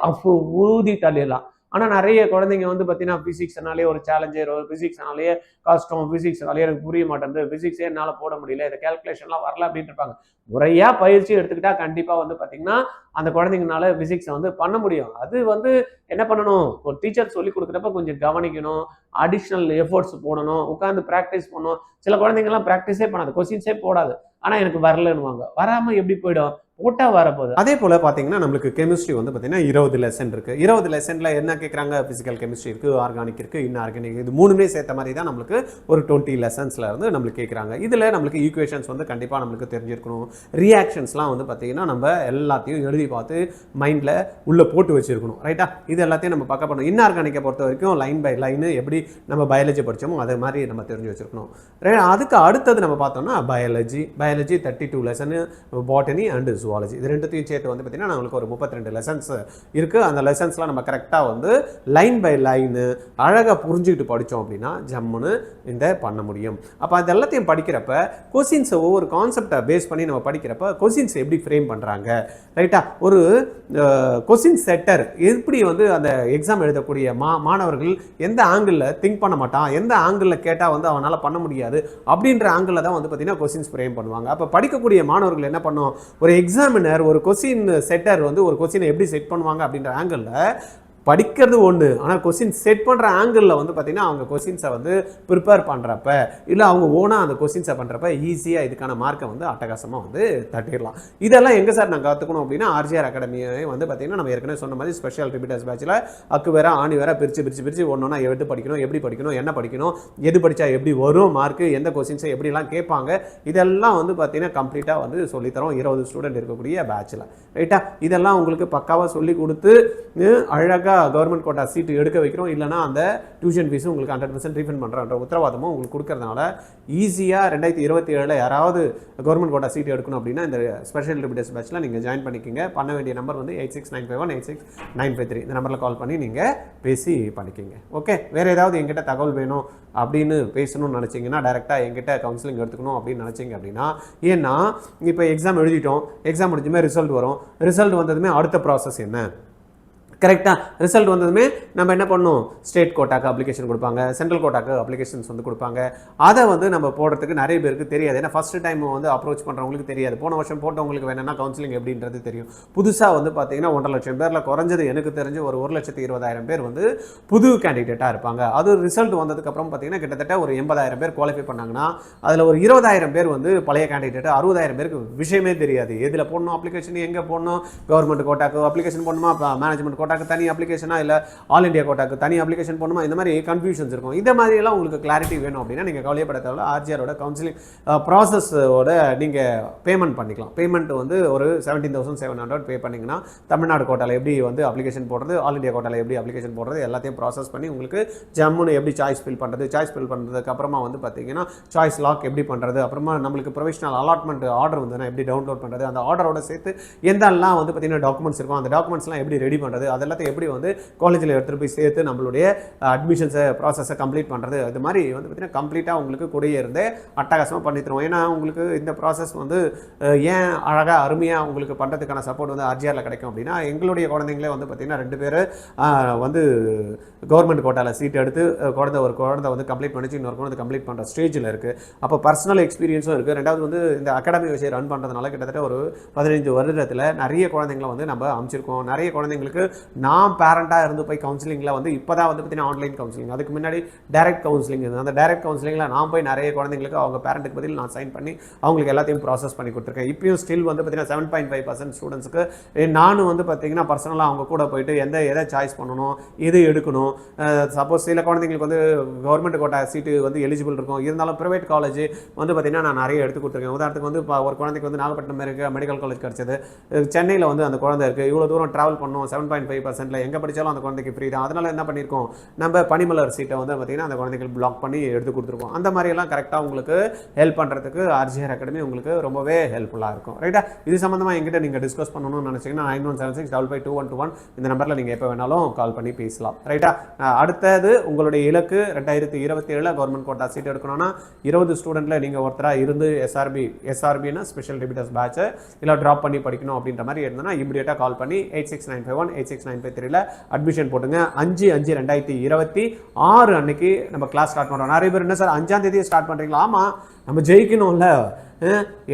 ஊதி தள்ளிடலாம். ஆனால் நிறைய குழந்தைங்க வந்து பார்த்தீங்கன்னா பிசிக்ஸ்னாலே ஒரு சேலஞ்சர், ஒரு பிசிக்ஸ்னாலேயே கஷ்டம், பிசிக்ஸ்னாலே எனக்கு புரிய மாட்டேங்குது, பிசிக்ஸே என்னால் போட முடியல, இந்த கேல்குலேஷன்லாம் வரல அப்படின்ட்டு இருப்பாங்க. முறையாக பயிற்சி எடுத்துக்கிட்டா கண்டிப்பாக வந்து பார்த்தீங்கன்னா அந்த குழந்தைங்கனால பிசிக்ஸை வந்து பண்ண முடியும். அது வந்து என்ன பண்ணணும், ஒரு டீச்சர் சொல்லி கொடுக்குறப்ப கொஞ்சம் கவனிக்கணும், அடிஷ்னல் எஃபோர்ட்ஸ் போடணும், உட்காந்து ப்ராக்டிஸ் பண்ணணும். சில குழந்தைங்கலாம் ப்ராக்டிஸே பண்ணாது, கொஸ்டின்ஸே போடாது, ஆனால் எனக்கு வரலன்னுவாங்க. வராமல் எப்படி போயிடும், போட்டா வரப்போகுது. அதே போல பார்த்தீங்கன்னா நம்மளுக்கு கெமிஸ்ட்ரி வந்து பார்த்தீங்கன்னா 20 லெசன் இருக்கு. 20 லெசன்ல என்ன கேட்குறாங்க, பிசிக்கல் கெமிஸ்ட்ரி இருக்கு, ஆர்கானிக் இருக்கு, இன்ஆர்கானிக், இது மூணுமே சேர்த்த மாதிரி தான் நம்மளுக்கு ஒரு 20 லெசன்ஸ்ல இருந்து நம்மளுக்கு கேட்குறாங்க. இதில் நம்மளுக்கு ஈக்குவேஷன்ஸ் வந்து கண்டிப்பாக நம்மளுக்கு தெரிஞ்சிருக்கணும். ரியாக்ஷன்ஸ்லாம் வந்து பார்த்தீங்கன்னா நம்ம எல்லாத்தையும் எழுதி பார்த்து மைண்டில் உள்ளே போட்டு வச்சிருக்கணும். ரைட்டா? இது எல்லாத்தையும் நம்ம பார்க்க பண்ணணும். இன்ஆர்கானிக்கை பொறுத்த வரைக்கும் லைன் பை லைனு எப்படி நம்ம பயாலஜி படித்தோமோ அதே மாதிரி நம்ம தெரிஞ்சு வச்சிருக்கணும். அதுக்கு அடுத்தது நம்ம பார்த்தோம்னா biology 32 lesson, botany and zoology, இது ரெண்டுத்தையும் சேர்த்து வந்து பார்த்தீங்கன்னா நம்மளுக்கு ஒரு 32 லெசன்ஸ் இருக்குது. அந்த லெசன்ஸ்லாம் நம்ம கரெக்டாக வந்து லைன் பை லைனு அழகாக புரிஞ்சுக்கிட்டு படித்தோம் அப்படின்னா ஜம்முன்னு இந்த பண்ண முடியும். அப்போ அது எல்லாத்தையும் படிக்கிறப்ப கொஸ்டின்ஸை ஒவ்வொரு கான்செப்டை பேஸ் பண்ணி நம்ம படிக்கிறப்ப கொஸ்டின்ஸ் எப்படி ஃப்ரேம் பண்ணுறாங்க, ரைட்டா? ஒரு கொஸ்டின் செட்டர் எப்படி வந்து அந்த எக்ஸாம் எழுதக்கூடிய மாணவர்கள் எந்த ஆங்கிளில் திங்க் பண்ண மாட்டான், எந்த ஆங்கிளில் கேட்டால் வந்து அவனால் பண்ண முடியாது அப்படின்ற ஆங்கிளில் தான் வந்து பார்த்தீங்கன்னா கொஸ்டின்ஸ் ஃப்ரேம் பண்ணுவாங்க. அப்போ படிக்கக்கூடிய மாணவர்கள் என்ன பண்ணும், ஒரு எக்ஸாமினர் ஒரு கொஸ்டின் செட்டர் வந்து ஒரு கொஸ்டினை எப்படி செட் பண்ணுவாங்க அப்படின்ற ஆங்கிளில் படிக்கிறது ஒன்று, ஆனால் கொஸ்டின் செட் பண்ணுற ஆங்கிளில் வந்து பார்த்தீங்கன்னா அவங்க கொஸ்டின்ஸை வந்து ப்ரிப்பேர் பண்ணுறப்ப இல்லை அவங்க ஓனாக அந்த கொஸ்டின்ஸை பண்ணுறப்ப ஈஸியாக இதுக்கான மார்க்கை வந்து அட்டகாசமாக வந்து தட்டிடலாம். இதெல்லாம் எங்கே சார் நான் கற்றுக்கணும் அப்படின்னா ஆர்ஜிஆர் அகாடமியை வந்து பார்த்தீங்கன்னா நம்ம ஏற்கனவே சொன்ன மாதிரி ஸ்பெஷல் ரிப்பீட்டர்ஸ் பேட்சில் அக்கு வேற ஆணி வேற பிரித்து ஒன்றா எது படிக்கணும், எப்படி படிக்கணும், என்ன படிக்கணும், எது படித்தா எப்படி வரும் மார்க்கு, எந்த கொஸ்டின்ஸை எப்படிலாம் கேட்பாங்க, இதெல்லாம் வந்து பார்த்தீங்கன்னா கம்ப்ளீட்டாக வந்து சொல்லித்தரோம் 20 ஸ்டூடெண்ட் இருக்கக்கூடிய பேட்சில். ரைட்டா? இதெல்லாம் உங்களுக்கு பக்காவாக சொல்லி கொடுத்து அழகாக கவர்மெண்ட் கோட்டா சீட்டு எடுக்க வைக்கிறோம். இல்லைனா அந்த டியூஷன் ஃபீஸும் உங்களுக்கு 100% ரீஃபண்ட் பண்ணுறன்ற உத்தரவாதமும் உங்களுக்கு கொடுக்கறதுனால ஈஸியாக 2027 யாராவது கவர்மெண்ட் கோட்டா சீட்டு எடுக்கணும் அப்படின்னா இந்த ஸ்பெஷல் ரிப்பீட்டர்ஸ் பேட்சில் நீங்கள் ஜாயின் பண்ணிக்கிங்க. பண்ண வேண்டிய நம்பர் வந்து 8695186953. இந்த நம்பரில் கால் பண்ணி நீங்கள் பேசி பண்ணிக்கிங்க. ஓகே, வேறு ஏதாவது எங்கிட்ட தகவல் வேணும் அப்படின்னு பேசணும்னு நினச்சிங்கன்னா டைரெக்டாக எங்கிட்ட கவுன்சிலிங் எடுத்துக்கணும் அப்படின்னு நினச்சிங்க அப்படின்னா, ஏன்னா இப்போ எக்ஸாம் எழுதிட்டோம், எக்ஸாம் முடிஞ்சுமே ரிசல்ட் வரும், ரிசல்ட் வந்ததுமே அடுத்த ப்ராசஸ் என்ன, கரெக்டாக ரிசல்ட் வந்ததுமே நம்ம என்ன பண்ணணும், ஸ்டேட் கோட்டாக்கு அப்ளிகேஷன் கொடுப்பாங்க, சென்ட்ரல் கோட்டாக்கு அப்ளிகேஷன்ஸ் வந்து கொடுப்பாங்க. அதை வந்து நம்ம போடுறதுக்கு நிறைய பேருக்கு தெரியாது. ஏன்னா ஃபஸ்ட்டு டைம் வந்து அப்ரோச் பண்ணுறவங்களுக்கு தெரியாது. போன வருஷம் போட்டவங்களுக்கு வேணும்னா கவுன்சிலிங் எப்படின்றது தெரியும். புதுசாக வந்து பார்த்தீங்கன்னா 1.5 லட்சம் பேரில் குறைஞ்சது எனக்கு தெரிஞ்சு ஒரு 1,20,000 பேர் வந்து புது கேண்டிடேட்டாக இருப்பாங்க. அது ரிசல்ட் வந்ததுக்கப்புறம் பார்த்தீங்கன்னா கிட்டத்தட்ட ஒரு 80,000 பேர் குவாலிஃபை பண்ணாங்கன்னா அதில் ஒரு 20,000 பேர் வந்து பழைய கேண்டிடேட், 60,000 பேருக்கு விஷயமே தெரியாது. எதில் போடணும் அப்ளிகேஷன், எங்கே போடணும், கவர்மெண்ட் கோட்டாக்கு அப்ளிகேஷன் போடணுமா, மேனேஜ்மெண்ட் கோட்டாக்கு தனி அப்ளிகேஷனா இல்லை ஆல் இண்டியா கோட்டாக்கு தனி அப்ளிகேஷன் போகணுமா, இந்த மாதிரி கன்ஃபியூஷன்ஸ் இருக்கும். இந்த மாதிரியெல்லாம் உங்களுக்கு கிளாரிட்டி வேணும் அப்படின்னா நீங்கள் கவலைப்பட தேவையில்ல. ஆர்ஜிஆரோட கவுன்சிலிங் ப்ராசஸோட நீங்கள் பேமெண்ட் பண்ணிக்கலாம். பேமெண்ட் வந்து ஒரு 17,700 பே பண்ணிங்கன்னா தமிழ்நாடு கோட்டாவில் எப்படி வந்து அப்ளிகேஷன் போடுறது, ஆல் இண்டியா கோட்டாவில் எப்படி அப்ளிகேஷன் போடுறது எல்லாத்தையும் ப்ராசஸ் பண்ணி உங்களுக்கு ஜம்முன்னு எப்படி சாய்ஸ் ஃபில் பண்ணுறது, சாய்ஸ் ஃபில் பண்ணுறதுக்கு அப்புறமா வந்து பார்த்தீங்கன்னா சாய்ஸ் லாக் எப்படி பண்ணுறது, அப்புறமா நம்மளுக்கு ப்ரொவிஷனல் அலாட்மெண்ட் ஆர்டர் வந்து எப்படி டவுன்லோட் பண்ணுறது, அந்த ஆர்டரோட சேர்த்து எந்தெல்லாம் வந்து பார்த்தீங்கன்னா டாக்குமெண்ட்ஸ் இருக்கும் அந்த டாக்குமெண்ட்ஸ்லாம் எப்படி ரெடி பண்ணுறது, அதெல்லாத்தையும் எப்படி வந்து காலேஜில் எடுத்துகிட்டு போய் சேர்த்து நம்மளுடைய அட்மிஷன்ஸை ப்ராசஸை கம்ப்ளீட் பண்ணுறது, அது மாதிரி வந்து பார்த்தீங்கன்னா கம்ப்ளீட்டாக உங்களுக்கு கூடயே இருந்து அட்டகாசமாக பண்ணி தருவோம். ஏன்னா உங்களுக்கு இந்த ப்ராசஸ் வந்து ஏன் அழகாக அருமையாக உங்களுக்கு பண்ணுறதுக்கான சப்போர்ட் வந்து ஆர்ஜிஆரில் கிடைக்கும் அப்படின்னா, எங்களுடைய குழந்தைங்களே வந்து பார்த்தீங்கன்னா 2 பேர் வந்து கவர்மெண்ட் கோட்டாவில் சீட் எடுத்து ஒரு குழந்தை வந்து கம்ப்ளீட் பண்ணிச்சு, இன்னொரு குழந்தை கம்ப்ளீட் பண்ணுற ஸ்டேஜில் இருக்குது. அப்போ பர்சனல் எக்ஸ்பீரியன்ஸும் இருக்குது. ரெண்டாவது வந்து இந்த அகாடமி விஷயம் ரன் பண்ணுறதுனால கிட்டத்தட்ட ஒரு 15 வருடத்தில் நிறைய குழந்தைங்களை வந்து நம்ம அமைச்சிருக்கோம். நிறைய குழந்தைங்களுக்கு நான் பேரண்ட்டாக இருந்து போய் கவுன்சிலிங்கில் வந்து இப்போ தான் வந்து பார்த்தீங்கன்னா ஆன்லைன் கவுன்சிலிங், அதுக்கு முன்னாடி டைரக்ட் கவுன்சிலிங் இருந்தது. அந்த டைரக்ட் கவுன்சிலிங்கில் நான் போய் நிறைய குழந்தைங்களுக்கு அவங்க பேரண்ட்டுக்கு பதில் நான் சைன் பண்ணி அவங்களுக்கு எல்லாத்தையும் ப்ராசஸ் பண்ணி கொடுத்துருக்கேன். இப்பயும் ஸ்டில் வந்து பார்த்தீங்கன்னா 7.5% ஸ்டூடெண்ட்ஸுக்கு நானும் வந்து பார்த்தீங்கன்னா பர்சனலாக அவங்க கூட போயிட்டு எதை சாய்ஸ் பண்ணணும், எது எடுக்கணும். சப்போஸ் சில குழந்தைங்களுக்கு வந்து கவர்மெண்ட் கோட்டா சீட்டு வந்து எலிஜிபிள் இருக்கும், இருந்தாலும் ப்ரைவேட் காலேஜ் வந்து பார்த்தீங்கன்னா நான் நிறைய எடுத்து கொடுத்துருக்கேன். உதாரணத்துக்கு வந்து ஒரு குழந்தைக்கு வந்து நாகப்பட்டினம் இருக்குது மெடிக்கல் காலேஜ் கிடச்சது, சென்னையில் வந்து அந்த குழந்தை இருக்குது, இவ்வளோ தூரம் ட்ராவல் பண்ணணும், 7.5%ல எங்கே படித்தாலும் அந்த குழந்தைக்கு ஃப்ரீ தான். அதனால் என்ன பண்ணியிருக்கோம், நம்ம பனிமலர் சீட்டை வந்து பார்த்தீங்கன்னா அந்த குழந்தைகள் பிளாக் பண்ணி எடுத்து கொடுத்துருக்கோம். அந்த மாதிரியெல்லாம் கரெக்டாக உங்களுக்கு ஹெல்ப் பண்ணுறதுக்கு ஆர்ஜிஆர் அகாடமி உங்களுக்கு ரொம்பவே ஹெல்ப்ஃபுல்லாக இருக்கும். ரைட்டா? இது சம்மந்தமாக எங்கிட்ட நீங்கள் டிஸ்கஸ் பண்ணணும்னு நினச்சிங்கன்னா 9176552121 இந்த நம்பரில் நீங்கள் எப்போ வேணாலும் கால் பண்ணி பேசலாம். ரைட்டா? அடுத்தது உங்களுடைய இலக்கு 2027 கவர்மெண்ட் கோட்டா சீட் எடுக்கணும்னா 20 ஸ்டூடெண்ட்டில் நீங்கள் ஒருத்தராக இருந்து எஸ்ஆர்பின்னா ஸ்பெஷல் ரிப்பீட்டர்ஸ் பேட்ச் இல்லை ட்ராப் பண்ணி படிக்கணும் அப்படின்ற மாதிரி இருந்ததுன்னா இமீடியட்டாக கால் பண்ணி 86951 86953 அட்மிஷன் போட்டுங்க. 5/5/2026 அன்னைக்கு நம்ம கிளாஸ் ஸ்டார்ட் பண்ணுறோம். நிறைய பேர் என்ன சார் 5ஆம் தேதியே ஸ்டார்ட் பண்ணுறீங்களா? ஆமாம், நம்ம ஜெயிக்கணும்ல.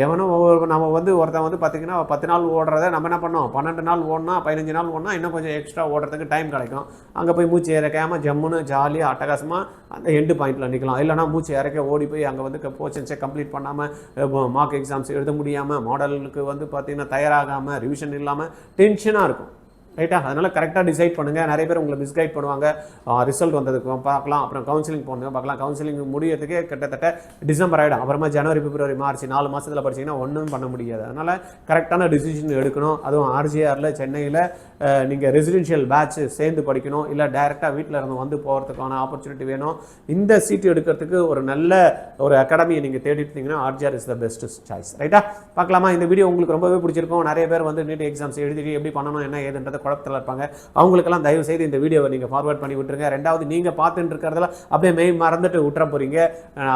எவனோ நம்ம வந்து ஒருத்தன் வந்து பார்த்திங்கன்னா 10 நாள் ஓடுறத நம்ம என்ன பண்ணோம், 12 நாள் ஓடனா 15 நாள் ஓடனா இன்னும் கொஞ்சம் எக்ஸ்ட்ரா ஓடுறதுக்கு டைம் கிடைக்கும். அங்கே போய் மூச்சு இறக்காமல் ஜம்முன்னு ஜாலியாக அட்டகாசமாக அந்த எண்டு பாயிண்டில் நிற்கலாம். இல்லைனா மூச்சு இறக்க ஓடி போய் அங்கே வந்து போர்ஷன்ஸை கம்ப்ளீட் பண்ணாமல் மார்க் எக்ஸாம்ஸ் எழுத முடியாமல் மாடலுக்கு வந்து பார்த்திங்கன்னா தயாராகாமல் ரிவிஷன் இல்லாமல் டென்ஷனாக இருக்கும். ரைட்டா? அதனால் கரெக்டாக டிசைட் பண்ணுங்கள். நிறைய பேர் உங்களை மிஸ்கைட் பண்ணுவாங்க. ரிசல்ட் வந்ததுக்கு பார்க்கலாம், அப்புறம் கவுன்சிலிங் போனதுக்கு பார்க்கலாம். கவுன்சிலிங் முடியறதுக்கே கிட்டத்தட்ட டிசம்பர் ஆகிடும். அப்புறமா ஜனவரி பிப்ரவரி மார்ச் 4 மாதத்தில் படிச்சிங்கன்னா ஒன்றும் பண்ண முடியாது. அதனால் கரெக்டான டிசிஷன் எடுக்கணும். அதுவும் ஆர்ஜிஆரில் சென்னையில் நீங்கள் ரெசிடென்ஷியல் பேட்ச் சேர்ந்து படிக்கணும், இல்லை டைரெக்டாக வீட்டில் இருந்து வந்து போகிறதுக்கான ஆப்பர்ச்சுனிட்டி வேணும். இந்த சீட்டு எடுக்கிறதுக்கு ஒரு நல்ல ஒரு அகாடமியை நீங்கள் தேடிட்டு இருந்தீங்கன்னா RGR is the best choice. ரைட்டா? பார்க்கலாமா? இந்த வீடியோ உங்களுக்கு ரொம்பவே பிடிச்சிருக்கும். நிறைய பேர் வந்து நீட் எக்ஸாம்ஸ் எழுதிட்டு எப்படி பண்ணணும் என்ன ஏதுன்றதை குழப்பத்தில் இருப்பாங்க. அவங்களுக்கெல்லாம் தயவு செய்து இந்த வீடியோவை நீங்கள் ஃபார்வர்ட் பண்ணி விட்டுருங்க. ரெண்டாவது, நீங்கள் பார்த்துட்டு இருக்கிறதுல அப்படியே மறந்துட்டு விட்டுற போகிறீங்க.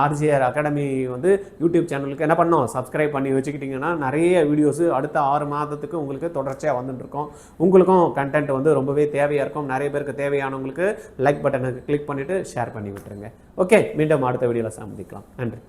ஆர்ஜிஆர் அகாடமி வந்து யூடியூப் சேனலுக்கு என்ன பண்ணோம், சப்ஸ்கிரைப் பண்ணி வச்சுக்கிட்டிங்கன்னா நிறைய வீடியோஸ் அடுத்த 6 மாதத்துக்கு உங்களுக்கு தொடர்ச்சியாக வந்துட்டு இருக்கும். உங்களுக்கும் கண்டென்ட் வந்து ரொம்பவே தேவையாக இருக்கும். நிறைய பேருக்கு தேவையானவங்களுக்கு லைக் பட்டனுக்கு கிளிக் பண்ணிவிட்டு ஷேர் பண்ணி விட்டுருங்க. ஓகே, மீண்டும் அடுத்த வீடியோவில் சந்திக்கலாம். நன்றி.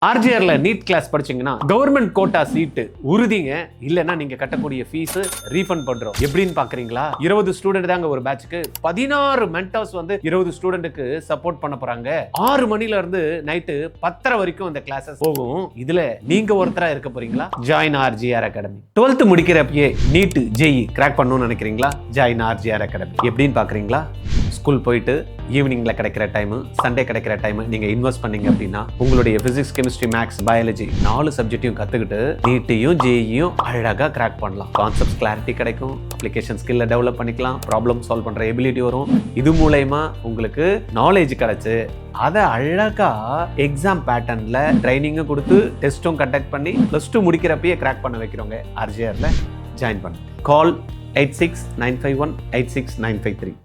ஆர்ஜிஆர்ல நீட் கிளாஸ் படிச்சீங்கன்னா கவர்மெண்ட் கோட்டா சீட்டு உறுதிங்க. இல்லைன்னா நீங்க கட்டக்கூடிய ஃபீஸ் ரீஃபண்ட் பண்றோம். எப்படின்னு பாக்குறீங்களா? 20 ஸ்டூடெண்ட் தாங்க ஒரு பேட்சுக்கு. 16 மென்டர்ஸ் வந்து 20 ஸ்டூடெண்ட்டுக்கு சப்போர்ட் பண்ண போறாங்க. 6 மணில இருந்து நைட்டு 10:30 வரைக்கும் இந்த கிளாஸஸ் போகும். இதுல நீங்க ஒருத்தரா இருக்க போறீங்களா? Join RGR academy. 12th முடிக்கிறப்பயே நீட் ஜேஇ கிராக் பண்ணணும்னு நினைக்கிறீங்களா? Join RGR academy. எப்படின்னு பாக்குறீங்களா? ஸ்கூல் போயிட்டு ஈவினிங்ல கிடைக்கிற டைம், சண்டே கிடைக்கிற டைம் நீங்க இன்வெஸ்ட் பண்ணீங்க அப்படின்னா உங்களுடைய பிசிக்ஸ், கெமிஸ்ட்ரி, மேக்ஸ், பயாலஜி 4 சப்ஜெக்டையும் கத்துக்கிட்டு நீட்டையும் ஜேஇயும் அழகா கிராக் பண்ணலாம். கான்செப்ட் கிளாரிட்டி கிடைக்கும், அப்ளிகேஷன் ஸ்கில்ல டெவலப் பண்ணிக்கலாம், ப்ராப்ளம் சால்வ் பண்ற எபிலிட்டி வரும். இது மூலமா உங்களுக்கு நாலேஜ் கிடைச்சு அதை அழகா எக்ஸாம் பேட்டர்ன்ல ட்ரைனிங்கும் கொடுத்து டெஸ்ட்டும் கண்டக்ட் பண்ணி +2 முடிக்கிறப்பயே கிராக் பண்ண வைக்கிறோங்க. ஆர்ஜிஆர்ல ஜாயின் பண்ணுங்க. கால் 8695186953.